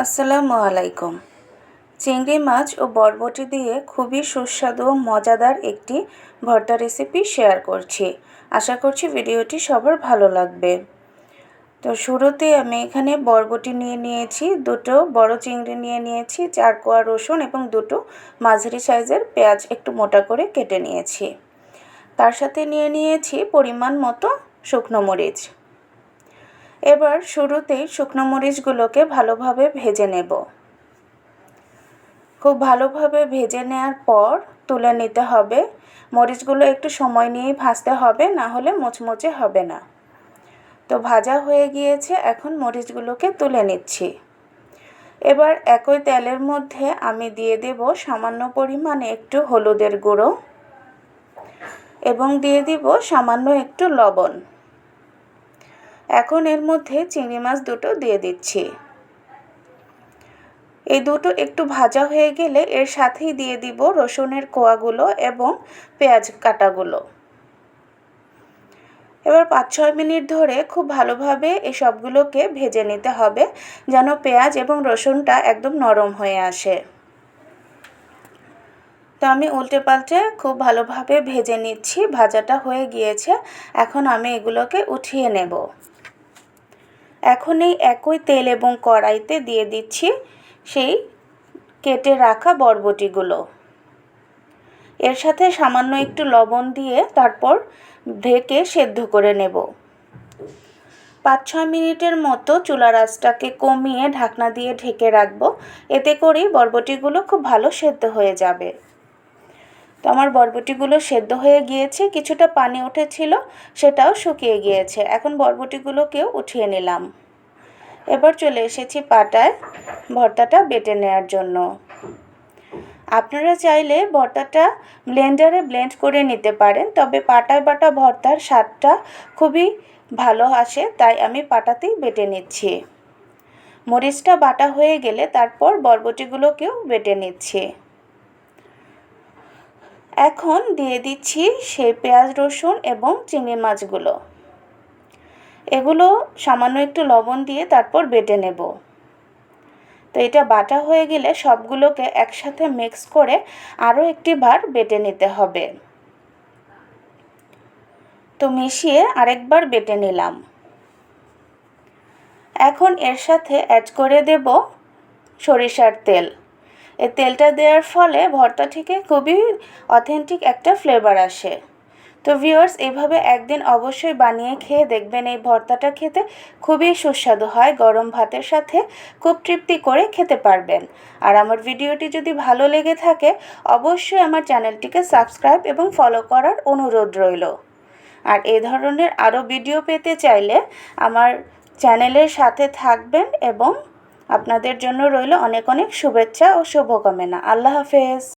আসসালামু আলাইকুম। চিংড়ি মাছ ও বরবটি দিয়ে খুবই সুস্বাদু ও মজাদার একটি ভর্তা রেসিপি শেয়ার করছি। আশা করছি ভিডিওটি সবার ভালো লাগবে। তো শুরুতে আমি এখানে বরবটি নিয়ে নিয়েছি, দুটো বড় চিংড়ি নিয়ে নিয়েছি, 4 কোয়া রসুন এবং দুটো মাঝারি সাইজের পেঁয়াজ একটু মোটা করে কেটে নিয়েছি। তার সাথে নিয়ে নিয়েছি পরিমাণ মতো শুকনো মরিচ। এবার শুরুতেই শুকনো মরিচগুলোকে ভালোভাবে ভেজে নেব। খুব ভালোভাবে ভেজে নেওয়ার পর তুলে নিতে হবে। মরিচগুলো একটু সময় নিয়েই ভাজতে হবে, না হলে মুচমুচে হবে না। তো ভাজা হয়ে গিয়েছে, এখন মরিচগুলোকে তুলে নিচ্ছি। এবার একই তেলের মধ্যে আমি দিয়ে দেব সামান্য পরিমাণে একটু হলুদের গুঁড়ো এবং দিয়ে দিব সামান্য একটু লবণ। এখন এর মধ্যে চিংড়ি মাছ দুটো দিয়ে দিচ্ছি। এই দুটো একটু ভাজা হয়ে গেলে এর সাথেই দিয়ে দিব রসুনের কোয়াগুলো এবং পেঁয়াজ কাটাগুলো। এবার 5-6 মিনিট ধরে খুব ভালোভাবে এই সবগুলোকে ভেজে নিতে হবে, যেন পেঁয়াজ এবং রসুনটা একদম নরম হয়ে আসে। তো আমি উল্টে পাল্টে খুব ভালোভাবে ভেজে নিচ্ছি। ভাজাটা হয়ে গিয়েছে, এখন আমি এগুলোকে উঠিয়ে নেব। এখন এই একই তেল এবং কড়াইতে দিয়ে দিচ্ছি সেই কেটে রাখা বরবটিগুলো। এর সাথে সামান্য একটু লবণ দিয়ে তারপর ঢেকে সেদ্ধ করে নেব। 5-6 মিনিটের মতো চুলার আঁচটাকে কমিয়ে ঢাকনা দিয়ে ঢেকে রাখবো। এতে করেই বরবটিগুলো খুব ভালো সেদ্ধ হয়ে যাবে। তো আমার বরবটিগুলো সেদ্ধ হয়ে গিয়েছে, কিছুটা পানি উঠেছিল সেটাও শুকিয়ে গিয়েছে। এখন বরবটিগুলোকেও উঠিয়ে নিলাম। এবার চলে এসেছি পাটায় ভর্তাটা বেটে নেওয়ার জন্য। আপনারা চাইলে ভর্তাটা ব্লেন্ডারে ব্লেন্ড করে নিতে পারেন, তবে পাটায় বাটা ভর্তার স্বাদটা খুবই ভালো আসে, তাই আমি পাটাতেই বেটে নিচ্ছি। মরিচটা বাটা হয়ে গেলে তারপর বরবটিগুলোকেও বেটে নিচ্ছি। এখন দিয়ে দিচ্ছি সেই পেঁয়াজ রসুন এবং চিংড়ি মাছগুলো। এগুলো সামান্য একটু লবণ দিয়ে তারপর বেটে নেব। তো এটা বাটা হয়ে গেলে সবগুলোকে একসাথে মিক্স করে আরও একটি বার বেটে নিতে হবে। তো মিশিয়ে আরেকবার বেটে নিলাম। এখন এর সাথে অ্যাড করে দেব সরিষার তেল। এই তেলটা দেওয়ার ফলে ভর্তা থেকে খুবই অথেন্টিক একটা ফ্লেভার আসে। তো ভিউয়ার্স, এভাবে একদিন অবশ্যই বানিয়ে খেয়ে দেখবেন। এই ভর্তাটা খেতে খুবই সুস্বাদু হয়, গরম ভাতের সাথে খুব তৃপ্তি করে খেতে পারবেন। আর আমার ভিডিওটি যদি ভালো লেগে থাকে অবশ্যই আমার চ্যানেলটিকে সাবস্ক্রাইব এবং ফলো করার অনুরোধ রইল। আর এই ধরনের আরও ভিডিও পেতে চাইলে আমার চ্যানেলের সাথে থাকবেন এবং আপনাদের জন্য রইল অনেক অনেক শুভেচ্ছা ও শুভকামনা। আল্লাহ হাফেজ।